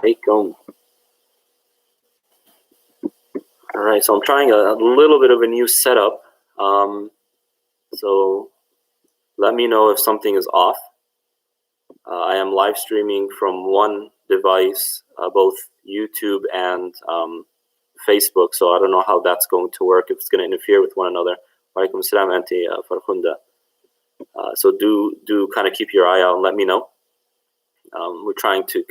alaikum. All right, so I'm trying a little bit of a new setup. So let me know if something is off. I am live streaming from one device, both YouTube and Facebook, so I don't know how that's going to work, if it's going to interfere with one another. Walaikum salam, Auntie Farkhunda. So do kind of keep your eye out and let me know. We're trying to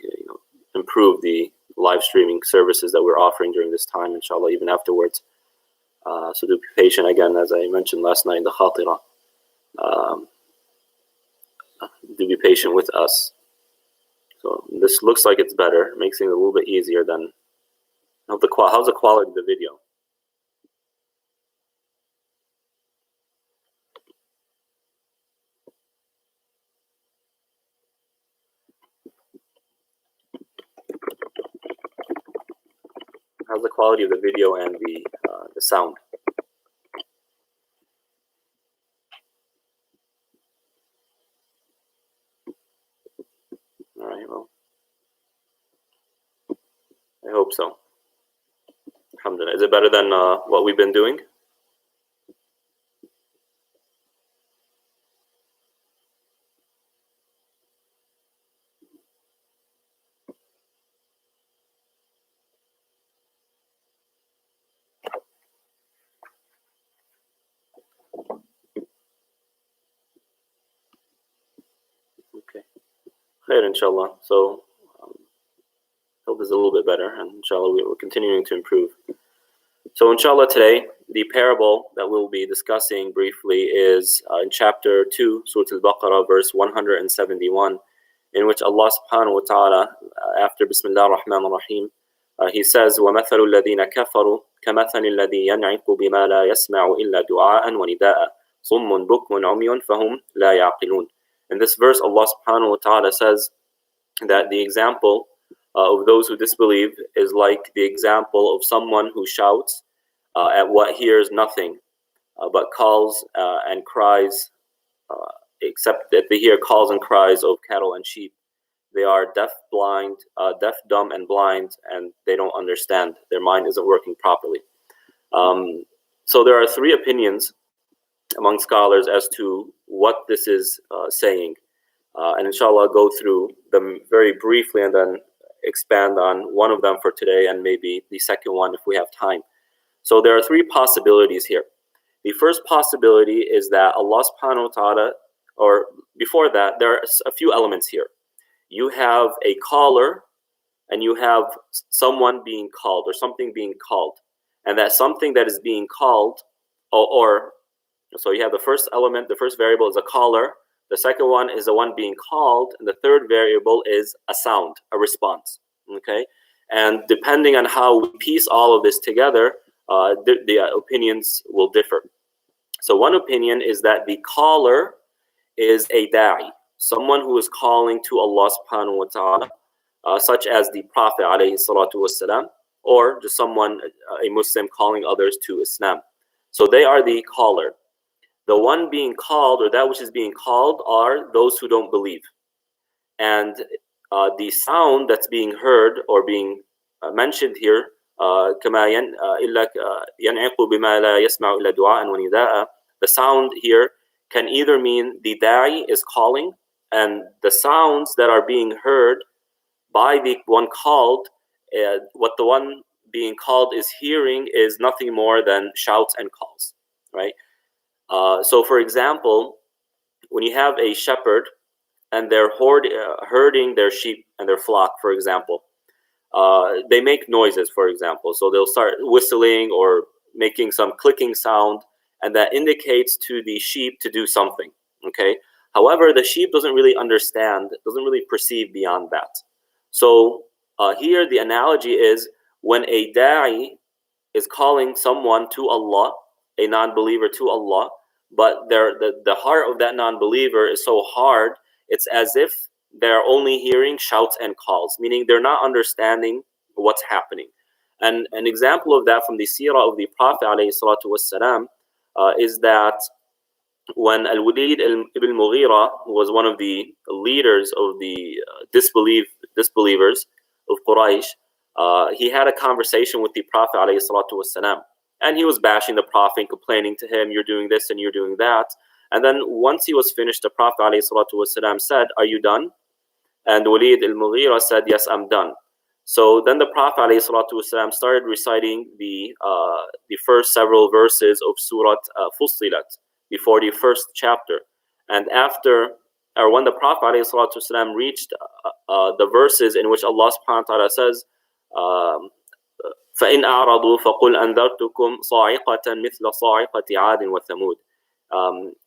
improve the live streaming services that we're offering during this time, inshallah, even afterwards. So do be patient, again, as I mentioned last night in the khatira. Do be patient with us. So this looks like it's better. It makes things a little bit easier than... How's the quality of the video? How's the quality of the video and the sound? All right, well, I hope so. Alhamdulillah. Is it better than what we've been doing? Okay. Khair, inshallah. So, hope this is a little bit better, and inshallah we're continuing to improve. So inshallah today, the parable that we'll be discussing briefly is in chapter 2, Surah Al-Baqarah, verse 171, in which Allah subhanahu wa ta'ala, after Bismillah ar-Rahman ar-Rahim, he says, وَمَثَلُ الَّذِينَ كَفَرُوا كَمَثَلِ الَّذِي يَنْعِقُ بِمَا لَا يَسْمَعُ إِلَّا دُعَاءً وَنِدَاءً صُمٌّ بُكْمٌ عُمْيٌ فَهُمْ لَا يَعْقِلُونَ. In this verse, Allah subhanahu wa ta'ala says that the example of those who disbelieve is like the example of someone who shouts at what hears nothing, but calls and cries, except that they hear calls and cries of cattle and sheep. They are deaf, dumb, and blind, and they don't understand. Their mind isn't working properly. So there are three opinions among scholars as to what this is saying. And inshallah, I'll go through them very briefly and then expand on one of them for today and maybe the second one if we have time. So there are three possibilities here. The first possibility is that Allah subhanahu wa ta'ala, or before that, there are a few elements here. You have a caller and you have someone being called or something being called. And that something that is being called, so you have the first element, the first variable is a caller. The second one is the one being called, and the third variable is a sound, a response. Okay, and depending on how we piece all of this together, the opinions will differ. So one opinion is that the caller is a da'i, someone who is calling to Allah subhanahu wa ta'ala, such as the Prophet alayhi salatu wassalam, or just someone, a Muslim calling others to Islam. So they are the caller. The one being called, or that which is being called, are those who don't believe. And the sound that's being heard or being mentioned here, the sound here can either mean the da'i is calling, and the sounds that are being heard by the one called, what the one being called is hearing is nothing more than shouts and calls, right? So for example, when you have a shepherd and they're herding their sheep and their flock, for example, they make noises, for example. So they'll start whistling or making some clicking sound, and that indicates to the sheep to do something, okay? However, the sheep doesn't really understand, doesn't really perceive beyond that. So here the analogy is when a da'i is calling someone to Allah, a non-believer to Allah, but the heart of that non-believer is so hard, it's as if they're only hearing shouts and calls, meaning they're not understanding what's happening. And an example of that from the seerah of the Prophet ﷺ, is that when Al-Walid ibn Mughira, who was one of the leaders of the disbelievers, of Quraysh, he had a conversation with the Prophet ﷺ, and he was bashing the Prophet and complaining to him, you're doing this and you're doing that. And then once he was finished, the Prophet ﷺ said, are you done? And Walid al-Mughira said, yes, I'm done. So then the Prophet ﷺ started reciting the first several verses of Surah Fussilat before the first chapter. And when the Prophet ﷺ reached the verses in which Allah subhanahu wa ta'ala says, فَإِنْ أَعْرَضُوا فَقُلْ أَنذَرْتُكُمْ صَاعِقَةً مِثْلَ صَاعِقَةِ عَادٍ وَثَمُودٍ.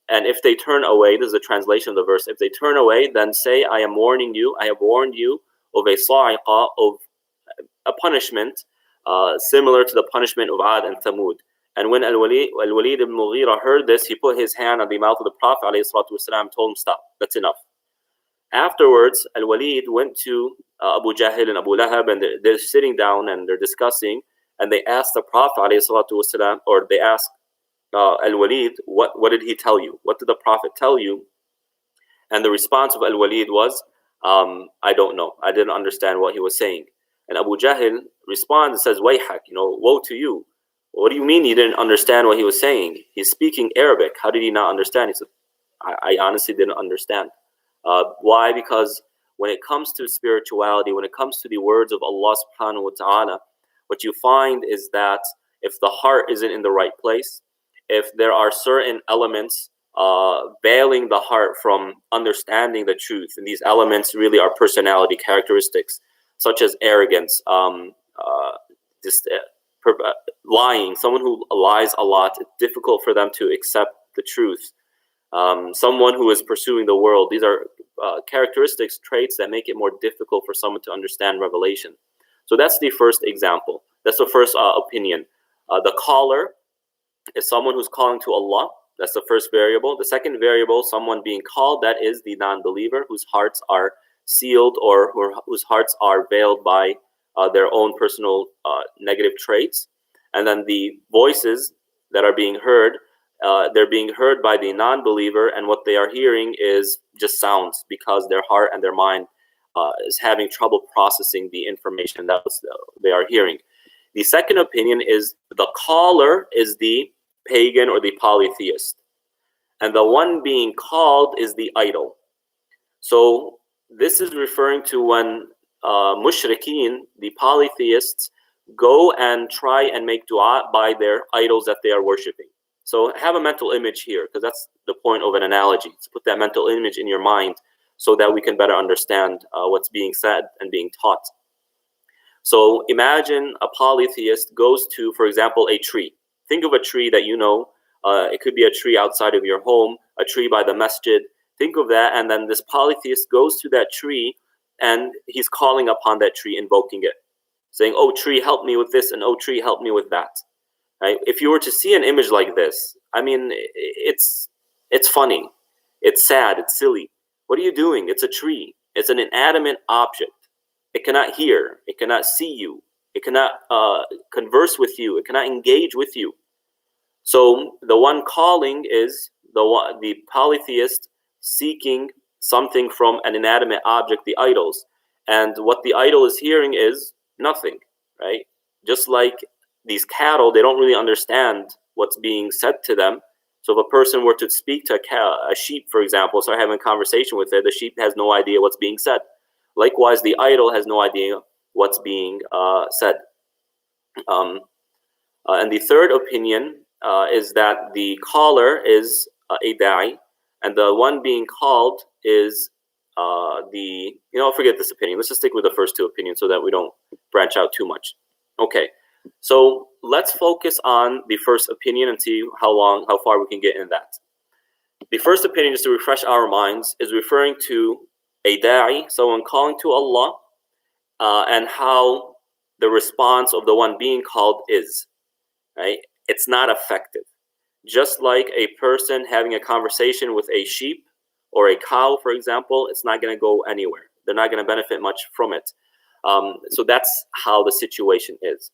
And if they turn away, this is a translation of the verse, if they turn away, then say, I have warned you of a sa'iqa, of a punishment similar to the punishment of Ad and Thamud. And when Al-Walid ibn Mughira heard this, he put his hand on the mouth of the Prophet ﷺ and told him, stop, that's enough. Afterwards, Al-Walid went to Abu Jahl and Abu Lahab, and they're sitting down and they're discussing, and they asked the Prophet ﷺ, or they asked Al-Walid, what did he tell you? What did the Prophet tell you? And the response of Al-Walid was, I don't know. I didn't understand what he was saying. And Abu Jahl responds and says, Wayhak, woe to you. What do you mean you didn't understand what he was saying? He's speaking Arabic. How did he not understand? He said, I honestly didn't understand. Why? Because when it comes to spirituality, when it comes to the words of Allah subhanahu wa ta'ala, what you find is that if the heart isn't in the right place, if there are certain elements veiling the heart from understanding the truth, and these elements really are personality characteristics, such as arrogance, lying. Someone who lies a lot, it's difficult for them to accept the truth. Someone who is pursuing the world. These are characteristics, traits that make it more difficult for someone to understand revelation. So that's the first example. That's the first opinion. The caller is someone who's calling to Allah. That's the first variable. The second variable, someone being called, that is the non-believer whose hearts are sealed or whose hearts are veiled by their own personal negative traits. And then the voices that are being heard, they're being heard by the non-believer, and what they are hearing is just sounds because their heart and their mind is having trouble processing the information that they are hearing. The second opinion is the caller is the pagan or the polytheist, and the one being called is the idol. So this is referring to when mushrikeen, the polytheists, go and try and make dua by their idols that they are worshipping. So have a mental image here, because that's the point of an analogy. To put that mental image in your mind so that we can better understand what's being said and being taught. So imagine a polytheist goes to, for example, a tree. Think of a tree that it could be a tree outside of your home, a tree by the masjid. Think of that, and then this polytheist goes to that tree and he's calling upon that tree, invoking it, saying, oh tree, help me with this, and oh tree, help me with that. Right? If you were to see an image like this, I mean, it's funny, it's sad, it's silly. What are you doing? It's a tree. It's an inanimate object. It cannot hear. It cannot see you. It cannot converse with you. It cannot engage with you. So the one calling is the polytheist seeking something from an inanimate object, the idols. And what the idol is hearing is nothing, right? Just like these cattle, they don't really understand what's being said to them. So if a person were to speak to a sheep, for example, start having a conversation with it, the sheep has no idea what's being said. Likewise, the idol has no idea what's being said. And the third opinion is that the caller is a da'i, and the one being called is forget this opinion. Let's just stick with the first two opinions so that we don't branch out too much. Okay, so let's focus on the first opinion and see how far we can get in that. The first opinion, just to refresh our minds, is referring to a da'i, someone calling to Allah, and how the response of the one being called is. Right? It's not effective. Just like a person having a conversation with a sheep or a cow, for example, it's not going to go anywhere. They're not going to benefit much from it. So that's how the situation is.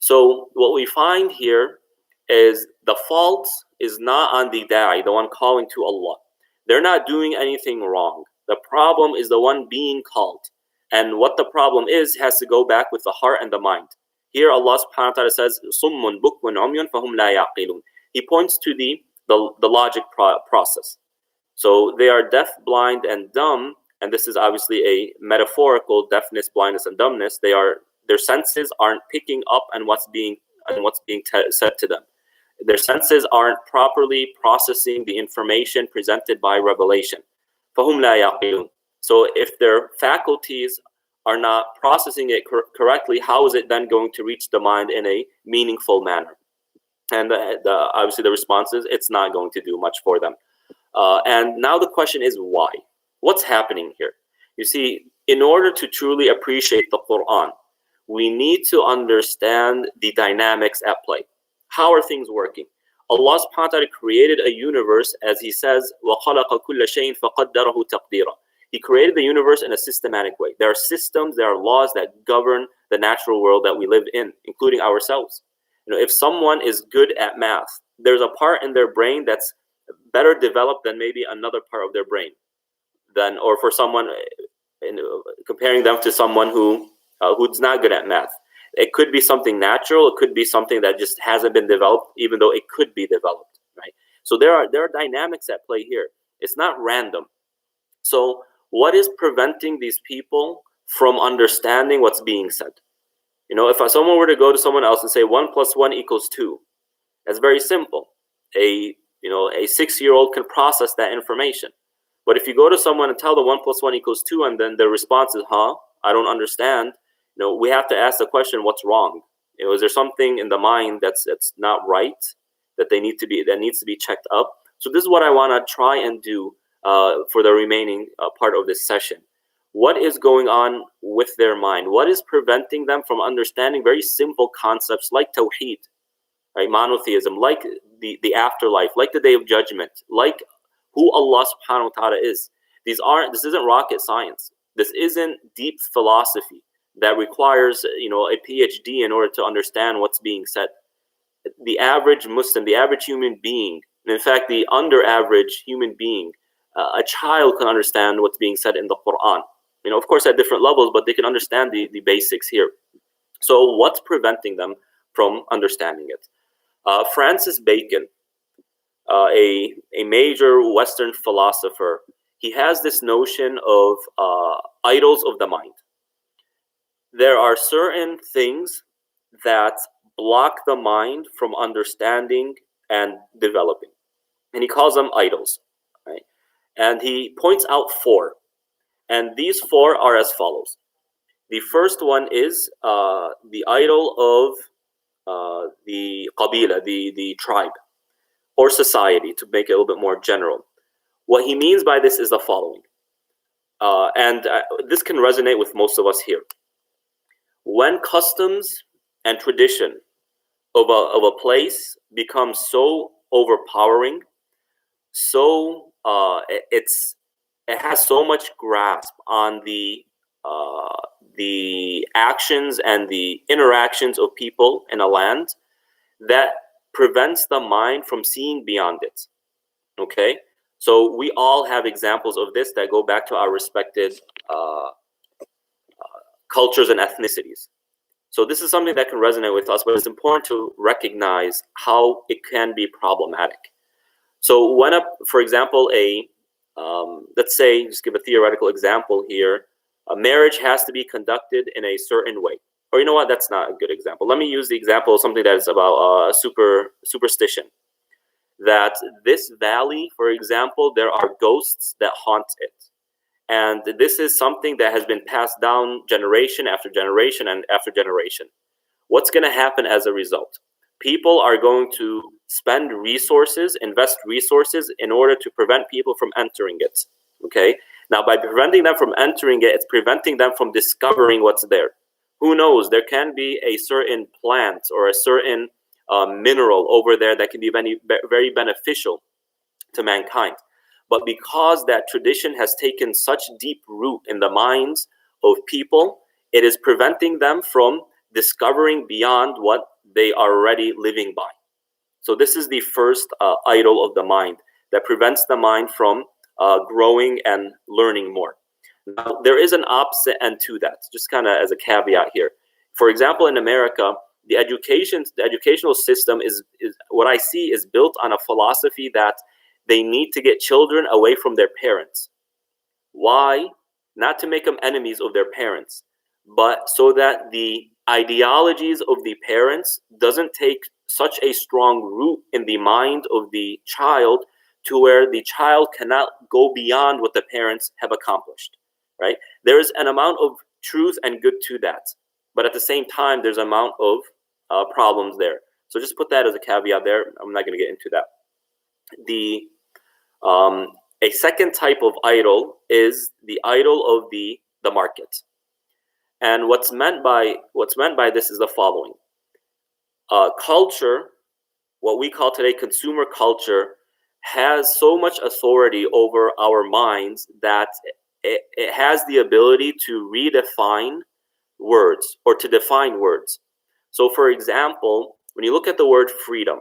So what we find here is the fault is not on the da'i, the one calling to Allah. They're not doing anything wrong. The problem is the one being called. And what the problem is has to go back with the heart and the mind. Here Allah subhanahu wa ta'ala says, Summun bukmun umyun fahum la yaqilun. He points to the logic process. So they are deaf, blind, and dumb, and this is obviously a metaphorical deafness, blindness, and dumbness. Their senses aren't picking up on what's being said to them. Their senses aren't properly processing the information presented by revelation. فَهُمْ لَا يَعْقِلُونَ. So if their faculties are not processing it correctly, how is it then going to reach the mind in a meaningful manner? And obviously the response is it's not going to do much for them. And now the question is why? What's happening here? You see, in order to truly appreciate the Quran, we need to understand the dynamics at play. How are things working? Allah subhanahu wa ta'ala created a universe, as He says, وَخَلَقَ كُلَّ شَيْءٍ فَقَدَّرَهُ تَقْدِيرًا. He created the universe in a systematic way. There are systems, there are laws that govern the natural world that we live in, including ourselves. If someone is good at math, there's a part in their brain that's better developed than maybe another part of their brain. Or for someone, comparing them to someone who's not good at math. It could be something natural. It could be something that just hasn't been developed, even though it could be developed, right? So there are dynamics at play here. It's not random. So what is preventing these people from understanding what's being said? If someone were to go to someone else and say 1 + 1 = 2, that's very simple. A 6-year-old can process that information. But if you go to someone and tell them 1 + 1 = 2, and then the response is, I don't understand, we have to ask the question, what's wrong? Is there something in the mind that's not right, that needs to be checked up? So this is what I want to try and do for the remaining part of this session. What is going on with their mind? What is preventing them from understanding very simple concepts like Tawheed, right? Monotheism, like the afterlife, like the Day of Judgment, like who Allah subhanahu wa ta'ala is. This isn't rocket science. This isn't deep philosophy that requires a PhD in order to understand what's being said. The average Muslim, the average human being, and in fact the under average human being, a child can understand what's being said in the Quran. Of course at different levels, but they can understand the basics here. So what's preventing them from understanding it? Francis Bacon, a major Western philosopher, he has this notion of idols of the mind. There are certain things that block the mind from understanding and developing, and he calls them idols, right? And he points out 4, and these 4 are as follows. The first one is the idol of the qabila, the tribe, or society, to make it a little bit more general. What he means by this is the following, and this can resonate with most of us here. When customs and tradition of a place become so overpowering, so it has so much grasp on the actions and the interactions of people in a land, that prevents the mind from seeing beyond it. Okay, so we all have examples of this that go back to our respected cultures and ethnicities. So this is something that can resonate with us, but it's important to recognize how it can be problematic. So when, for example, let's say, just give a theoretical example here, a marriage has to be conducted in a certain way. Or you know what, that's not a good example. Let me use the example of something that is about superstition. That this valley, for example, there are ghosts that haunt it. And this is something that has been passed down generation after generation and after generation. What's going to happen as a result? People are going to spend resources, invest resources in order to prevent people from entering it. Okay? Now, by preventing them from entering it, it's preventing them from discovering what's there. Who knows? There can be a certain plant or a certain mineral over there that can be very beneficial to mankind. But because that tradition has taken such deep root in the minds of people, it is preventing them from discovering beyond what they are already living by. So this is the first idol of the mind that prevents the mind from growing and learning more. Now, there is an opposite end to that, just kind of as a caveat here. For example, in America, the educational system is what I see is built on a philosophy that they need to get children away from their parents. Why? Not to make them enemies of their parents, but so that the ideologies of the parents doesn't take such a strong root in the mind of the child to where the child cannot go beyond what the parents have accomplished, right? There is an amount of truth and good to that, but at the same time, there's an amount of problems there. So just put that as a caveat there. I'm not going to get into that. A second type of idol is the idol of the market. And what's meant by this is the following. Culture, what we call today consumer culture, has so much authority over our minds that it has the ability to redefine words or to define words. So for example, when you look at the word freedom,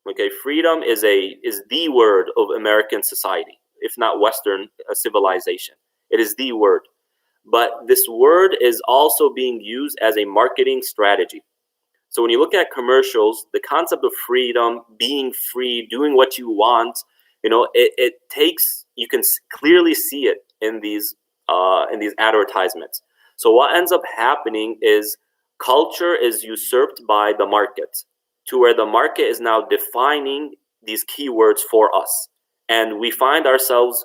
okay, freedom is the word of American society, if not Western civilization. It is the word. But this word is also being used as a marketing strategy. So when you look at commercials, the concept of freedom, being free, doing what you want, it takes, you can clearly see it in these advertisements. So what ends up happening is culture is usurped by the market, to where the market is now defining these keywords for us. And we find ourselves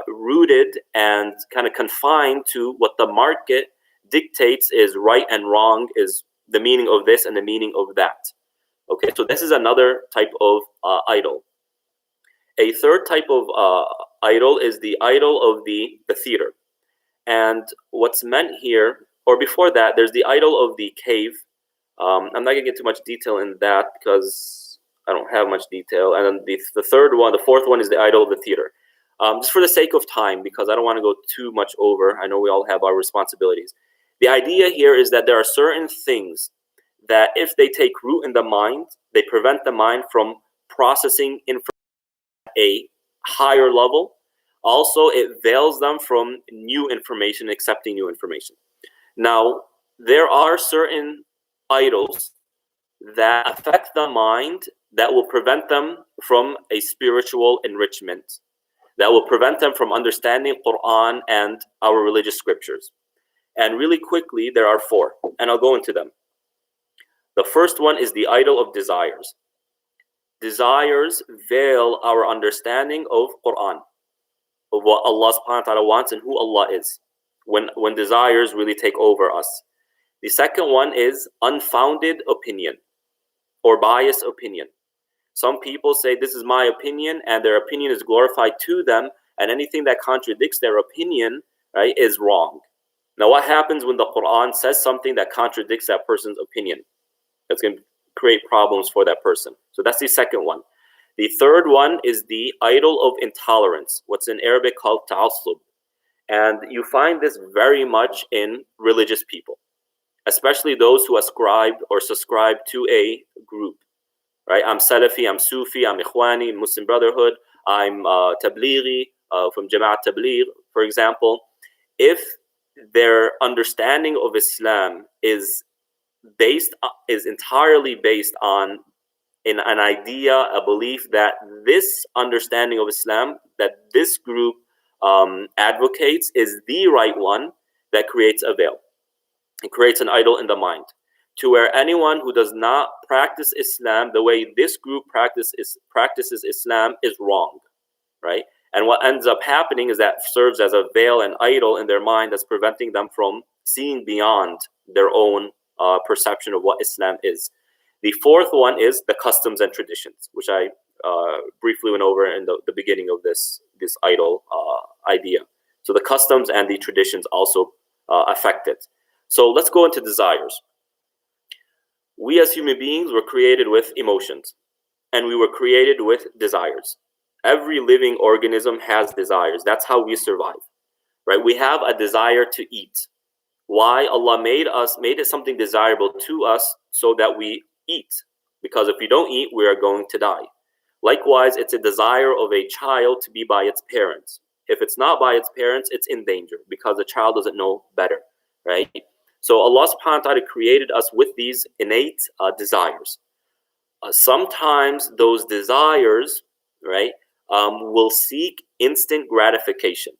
rooted and kind of confined to what the market dictates is right and wrong, is the meaning of this and the meaning of that. Okay, so this is another type of idol. A third type of idol is the idol of the theater. And what's meant here, or before that, there's the idol of the cave. I'm not going to get too much detail in that because I don't have much detail. And then the fourth one is the idol of the theater. Just for the sake of time, because I don't want to go too much over. I know we all have our responsibilities. The idea here is that there are certain things that if they take root in the mind, they prevent the mind from processing information at a higher level. Also, it veils them from new information, accepting new information. Now, there are certain idols that affect the mind that will prevent them from a spiritual enrichment, that will prevent them from understanding Quran and our religious scriptures. And really quickly, there are four, and I'll go into them. The first one is the idol of desires. Desires veil our understanding of Quran, of what Allah subhanahu wa ta'ala wants and who Allah is, when desires really take over us. The second one is unfounded opinion or biased opinion. Some people say this is my opinion, and their opinion is glorified to them, and anything that contradicts their opinion, right, is wrong. Now, what happens when the Quran says something that contradicts that person's opinion? That's going to create problems for that person. So that's the second one. The third one is the idol of intolerance, what's in Arabic called ta'assub. And you find this very much in religious people, especially those who ascribe or subscribe to a group. Right? I'm Salafi, I'm Sufi, I'm Ikhwani, Muslim Brotherhood, I'm Tablighi, from Jama'at Tabligh, for example. If their understanding of Islam is entirely based on an idea, a belief that this understanding of Islam that this group advocates is the right one, that creates a veil. It creates an idol in the mind, to where anyone who does not practice Islam the way this group practices Islam is wrong, right? And what ends up happening is that serves as a veil and idol in their mind that's preventing them from seeing beyond their own perception of what Islam is. The fourth one is the customs and traditions, which I briefly went over in the beginning of this idol idea. So the customs and the traditions also affect it. So let's go into desires. We as human beings were created with emotions, and we were created with desires. Every living organism has desires. That's how we survive, right? We have a desire to eat. Why? Allah made it something desirable to us so that we eat. Because if we don't eat, we are going to die. Likewise, it's a desire of a child to be by its parents. If it's not by its parents, it's in danger because the child doesn't know better, right? So Allah subhanahu wa ta'ala created us with these innate desires. Sometimes those desires, right, will seek instant gratification,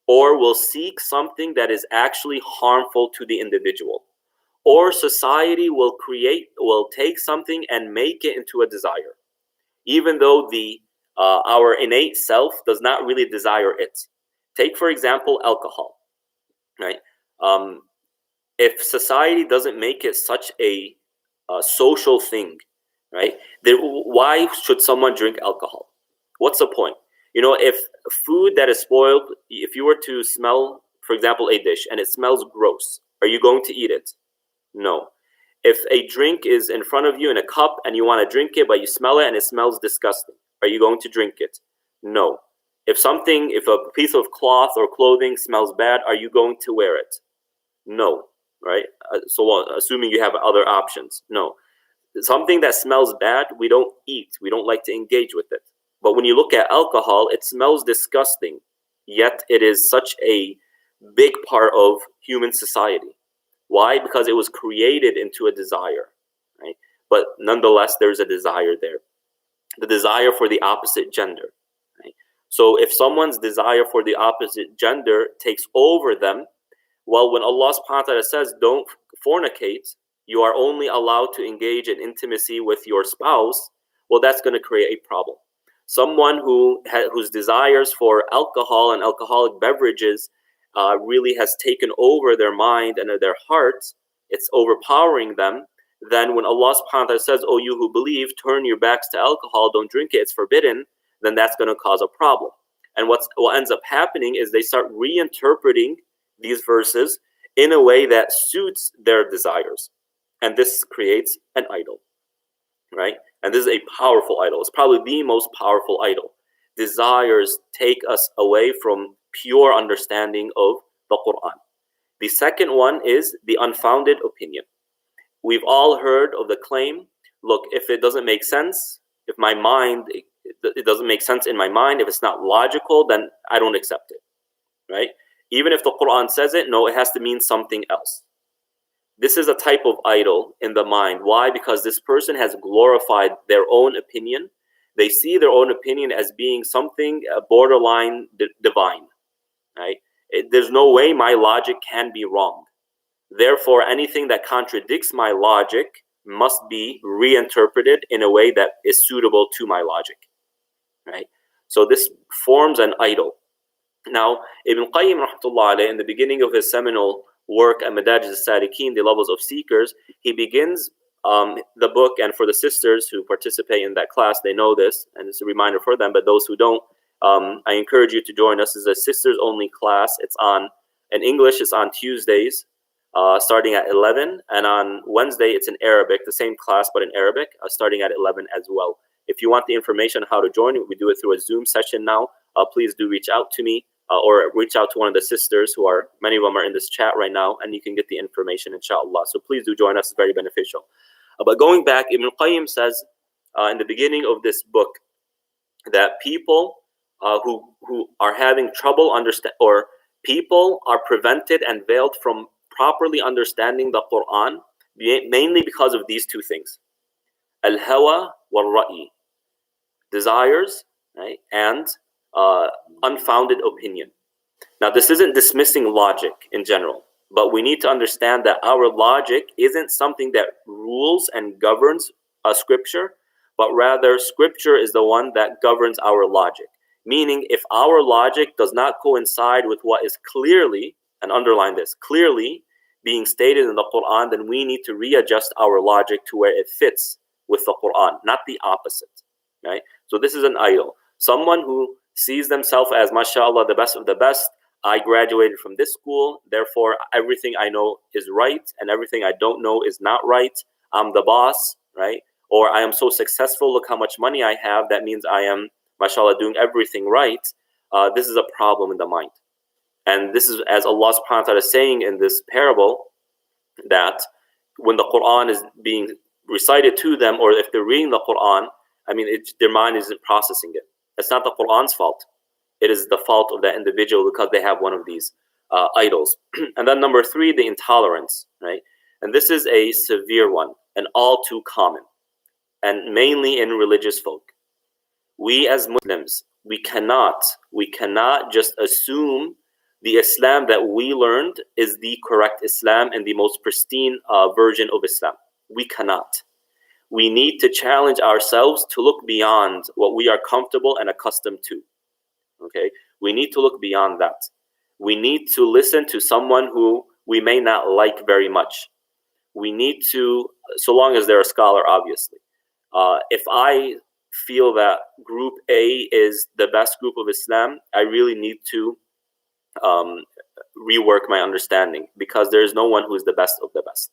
or will seek something that is actually harmful to the individual. Or society will take something and make it into a desire, even though our innate self does not really desire it. Take, for example, alcohol, right? If society doesn't make it such a social thing, right, then why should someone drink alcohol? What's the point? If food that is spoiled, if you were to smell, for example, a dish and it smells gross, are you going to eat it? No. If a drink is in front of you in a cup and you want to drink it, but you smell it and it smells disgusting, are you going to drink it? No. If a piece of cloth or clothing smells bad, are you going to wear it? No, right? So assuming you have other options, no. Something that smells bad, we don't eat. We don't like to engage with it. But when you look at alcohol, it smells disgusting, yet it is such a big part of human society. Why? Because it was created into a desire, right? But nonetheless, there's a desire there. The desire for the opposite gender, right? So if someone's desire for the opposite gender takes over them, well, when Allah subhanahu wa ta'ala says, don't fornicate, you are only allowed to engage in intimacy with your spouse, well, that's going to create a problem. Someone whose desires for alcohol and alcoholic beverages really has taken over their mind and their hearts, it's overpowering them, then when Allah subhanahu wa ta'ala says, oh, you who believe, turn your backs to alcohol, don't drink it, it's forbidden, then that's going to cause a problem. And what ends up happening is they start reinterpreting these verses in a way that suits their desires. And this creates an idol, right? And this is a powerful idol. It's probably the most powerful idol. Desires take us away from pure understanding of the Quran. The second one is the unfounded opinion. We've all heard of the claim, look, if it doesn't make sense, if it doesn't make sense in my mind, if it's not logical, then I don't accept it, right? Even if the Quran says it, no, it has to mean something else. This is a type of idol in the mind. Why? Because this person has glorified their own opinion. They see their own opinion as being something borderline divine, right? There's no way my logic can be wrong. Therefore, anything that contradicts my logic must be reinterpreted in a way that is suitable to my logic, right? So this forms an idol. Now, Ibn Qayyim rahmatullah alayh, in the beginning of his seminal work, Madarij al-Salikin, the levels of seekers, he begins the book, and for the sisters who participate in that class, they know this, and it's a reminder for them, but those who don't, I encourage you to join us. It's a sisters-only class. It's in English, it's on Tuesdays, starting at 11, and on Wednesday, it's in Arabic, the same class, but in Arabic, starting at 11 as well. If you want the information on how to join, we do it through a Zoom session now. Please do reach out to me or reach out to one of the sisters many of them are in this chat right now, and you can get the information, inshallah. So please do join us. It's very beneficial. But going back, Ibn Qayyim says in the beginning of this book that people who are having trouble or people are prevented and veiled from properly understanding the Quran, mainly because of these two things: al-hawa wal-ra'i, desires, right, and unfounded opinion. Now, this isn't dismissing logic in general, but we need to understand that our logic isn't something that rules and governs scripture, but rather scripture is the one that governs our logic. Meaning, if our logic does not coincide with what is clearly, and underline this, clearly being stated in the Quran, then we need to readjust our logic to where it fits with the Quran, not the opposite, right? So this is an idol. Someone who sees themselves as, mashallah, the best of the best. I graduated from this school, therefore everything I know is right and everything I don't know is not right. I'm the boss, right? Or I am so successful, look how much money I have, that means I am, mashallah, doing everything right. This is a problem in the mind. And this is, as Allah subhanahu wa ta'ala is saying in this parable, that when the Quran is being recited to them, or if they're reading the Quran, their mind isn't processing it. It's not the Quran's fault. it is the fault of that individual because they have one of these idols. And then number 3, the intolerance, right? And this is a severe one and all too common, and mainly in religious folk. We as Muslims, we cannot just assume the Islam that we learned is the correct Islam and the most pristine version of Islam. We cannot. We need to challenge ourselves to look beyond what we are comfortable and accustomed to. Okay? We need to look beyond that. We need to listen to someone who we may not like very much. We need to, so long as they're a scholar, obviously. If I feel that group A is the best group of Islam, I really need to rework my understanding, because there is no one who is the best of the best.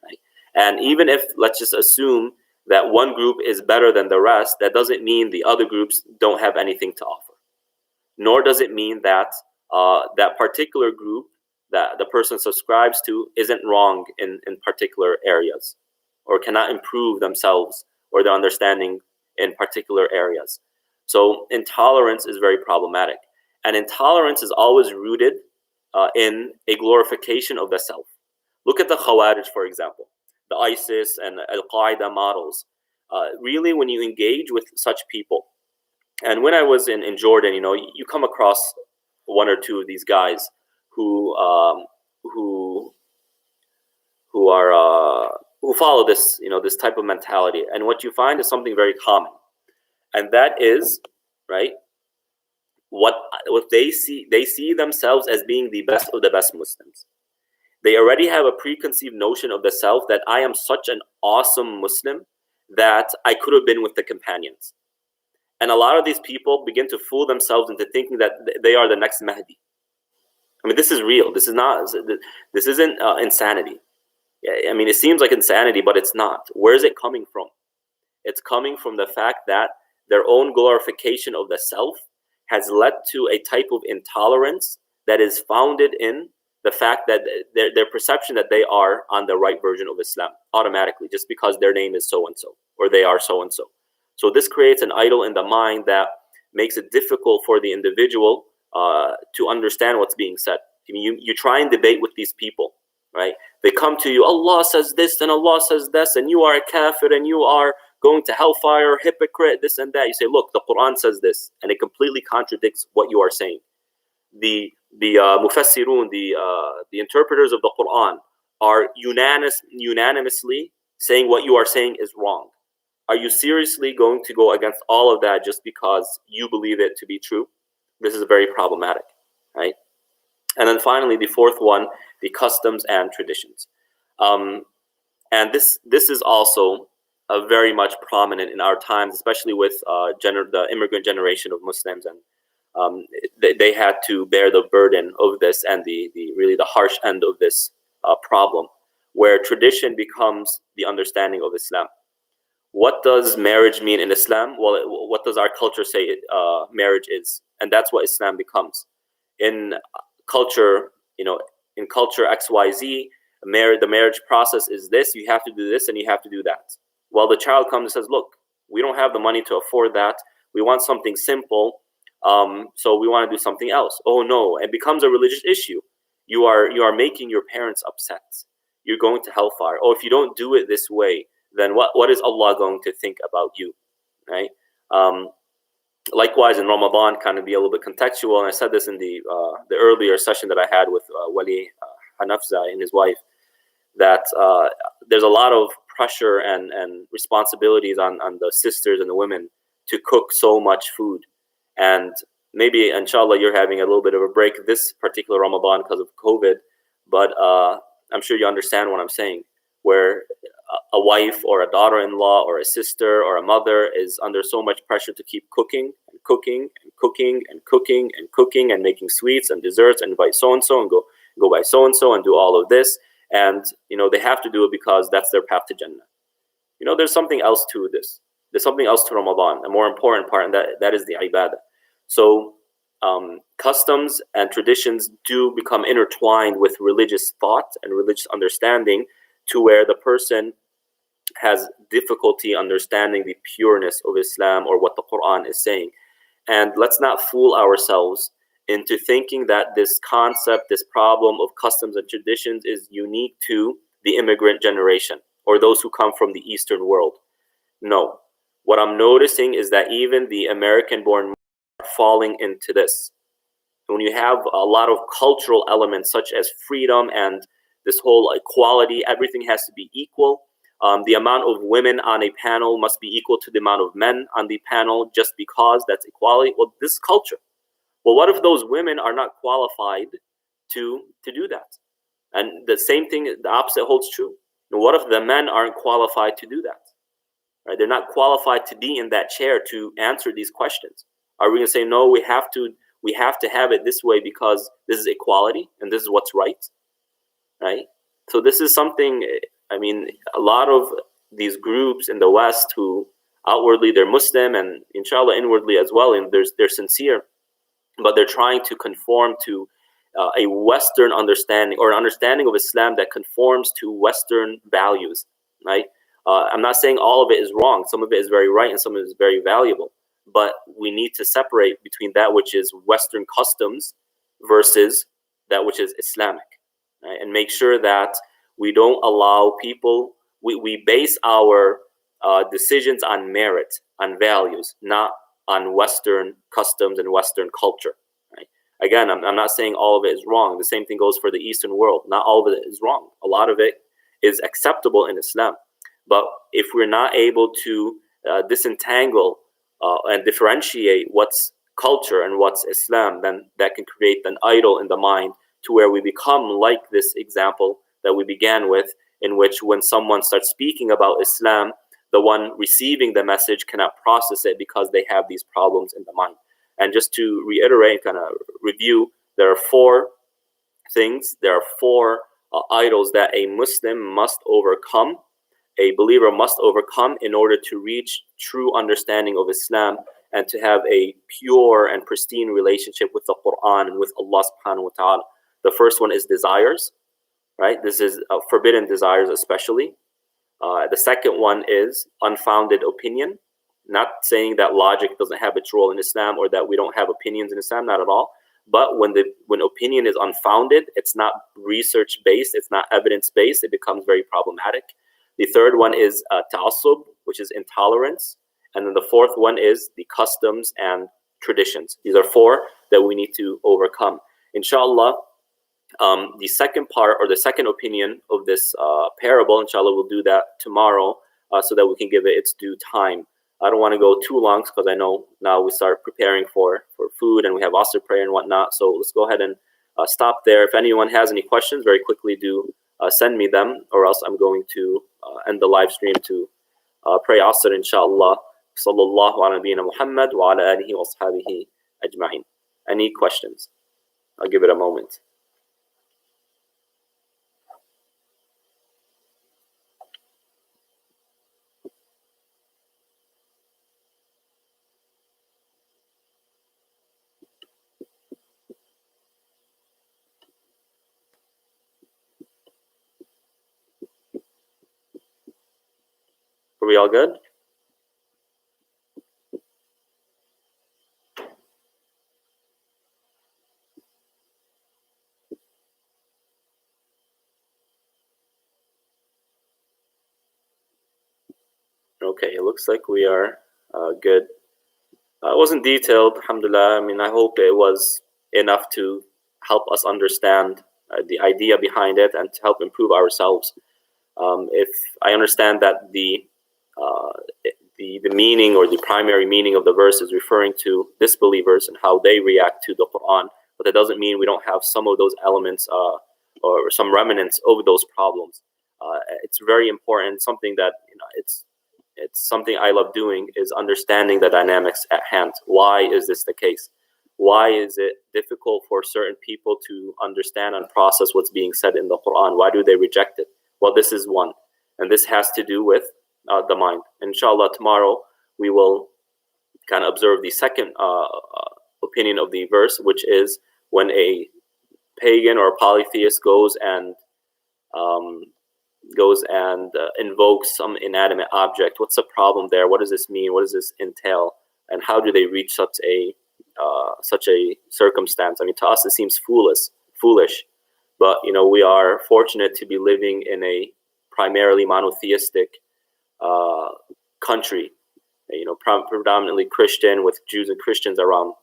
Right? And even if, let's just assume that one group is better than the rest, that doesn't mean the other groups don't have anything to offer. Nor does it mean that that particular group that the person subscribes to isn't wrong in particular areas, or cannot improve themselves or their understanding in particular areas. So intolerance is very problematic. And intolerance is always rooted in a glorification of the self. Look at the Khawarij, for example, the ISIS and Al-Qaeda models. Really, when you engage with such people, and when I was in Jordan, you come across one or two of these guys who follow this, this type of mentality. And what you find is something very common, and that is, right, what they see themselves as being the best of the best Muslims. They already have a preconceived notion of the self that I am such an awesome Muslim that I could have been with the companions. And a lot of these people begin to fool themselves into thinking that they are the next Mahdi. I mean, this is real. This isn't insanity. I mean, it seems like insanity, but it's not. Where is it coming from? It's coming from the fact that their own glorification of the self has led to a type of intolerance that is founded in the fact that their perception that they are on the right version of Islam automatically, just because their name is so-and-so, or they are so-and-so. So this creates an idol in the mind that makes it difficult for the individual to understand what's being said. I mean, you try and debate with these people, right? They come to you, Allah says this and Allah says this, and you are a kafir and you are going to hellfire, hypocrite, this and that. You say, look, the Quran says this, and it completely contradicts what you are saying. The mufassirun, the interpreters of the Quran, are unanimously saying what you are saying is wrong. Are you seriously going to go against all of that just because you believe it to be true? This is very problematic, right? And then finally, the fourth one, the customs and traditions. And this is also very much prominent in our times, especially with the immigrant generation of Muslims, and they had to bear the burden of this and the really the harsh end of this problem, where tradition becomes the understanding of Islam. What does marriage mean in Islam? Well, what does our culture say marriage is? And that's what Islam becomes. In culture, in culture XYZ, the marriage process is this. You have to do this and you have to do that. Well, the child comes and says, look, we don't have the money to afford that. We want something simple. So we want to do something else. Oh no, it becomes a religious issue. You are making your parents upset. You're going to hellfire. Oh, if you don't do it this way, then what is Allah going to think about you, right? Likewise, in Ramadan, kind of be a little bit contextual, and I said this in the earlier session that I had with Wali Hanafza and his wife, that there's a lot of pressure and responsibilities on the sisters and the women to cook so much food. And maybe, inshallah, you're having a little bit of a break this particular Ramadan because of COVID, but I'm sure you understand what I'm saying, where a wife or a daughter-in-law or a sister or a mother is under so much pressure to keep cooking and cooking and cooking and cooking and cooking and making sweets and desserts and invite so-and-so and go by so-and-so and do all of this. And, they have to do it because that's their path to Jannah. There's something else to this. There's something else to Ramadan, a more important part, and that is the ibadah. So customs and traditions do become intertwined with religious thought and religious understanding, to where the person has difficulty understanding the pureness of Islam or what the Quran is saying. And let's not fool ourselves into thinking that this concept, this problem of customs and traditions is unique to the immigrant generation or those who come from the Eastern world. No. What I'm noticing is that even the American-born are falling into this. When you have a lot of cultural elements such as freedom and this whole equality, everything has to be equal. The amount of women on a panel must be equal to the amount of men on the panel just because that's equality. Well, this is culture. Well, what if those women are not qualified to do that? And the same thing, the opposite holds true. And what if the men aren't qualified to do that? Right? They're not qualified to be in that chair to answer these questions. Are we going to say, no, we have to have it this way because this is equality and this is what's right? Right? So this is something, I mean, a lot of these groups in the West who outwardly they're Muslim and inshallah inwardly as well, and they're sincere, but they're trying to conform to a Western understanding or an understanding of Islam that conforms to Western values, right? I'm not saying all of it is wrong. Some of it is very right and some of it is very valuable. But we need to separate between that which is Western customs versus that which is Islamic, right? And make sure that we don't allow people, we base our decisions on merit, on values, not on Western customs and Western culture. Right? Again, I'm not saying all of it is wrong. The same thing goes for the Eastern world. Not all of it is wrong. A lot of it is acceptable in Islam. But if we're not able to disentangle and differentiate what's culture and what's Islam, then that can create an idol in the mind to where we become like this example that we began with, in which when someone starts speaking about Islam, the one receiving the message cannot process it because they have these problems in the mind. And just to reiterate, kind of review, there are four things, there are four idols that a Muslim must overcome, a believer must overcome in order to reach true understanding of Islam and to have a pure and pristine relationship with the Quran and with Allah subhanahu wa ta'ala. The first one is desires, right? This is forbidden desires especially. The second one is unfounded opinion. Not saying that logic doesn't have its role in Islam or that we don't have opinions in Islam, not at all. But when opinion is unfounded, it's not research based, it's not evidence based, it becomes very problematic. The third one is ta'assub, which is intolerance. And then the fourth one is the customs and traditions. These are four that we need to overcome. Inshallah, the second part or the second opinion of this parable, inshallah, we'll do that tomorrow so that we can give it its due time. I don't want to go too long because I know now we start preparing for food and we have Asr prayer and whatnot. So let's go ahead and stop there. If anyone has any questions, very quickly do send me them, or else I'm going to end the live stream to pray Asr, inshallah. Sallallahu ala nabiyyina Muhammad wa ala alihi wa ashabihi ajma'in. Any questions? I'll give it a moment. Are we all good? Okay, it looks like we are good. It wasn't detailed, alhamdulillah. I mean, I hope it was enough to help us understand the idea behind it and to help improve ourselves. If I understand that the meaning or the primary meaning of the verse is referring to disbelievers and how they react to the Quran, but that doesn't mean we don't have some of those elements or some remnants of those problems. It's very important. Something that it's something I love doing is understanding the dynamics at hand. Why is this the case? Why is it difficult for certain people to understand and process what's being said in the Quran? Why do they reject it? Well, this is one, and this has to do with the mind. Inshallah, tomorrow we will kind of observe the second opinion of the verse, which is when a pagan or a polytheist goes and invokes some inanimate object. What's the problem there? What does this mean? What does this entail? and how do they reach such a circumstance? I mean, to us it seems foolish, but we are fortunate to be living in a primarily monotheistic country, predominantly Christian, with Jews and Christians around,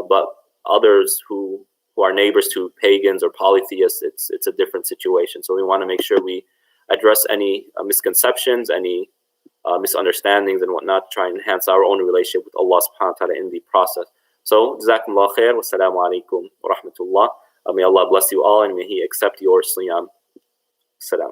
but others who are neighbors to pagans or polytheists, it's a different situation. So we want to make sure we address any misconceptions, any misunderstandings and whatnot, try and enhance our own relationship with Allah subhanahu wa ta'ala in the process. So, Jazakumullah khair, wassalamu alaikum wa rahmatullah. May Allah bless you all and may He accept your siyam. Salam.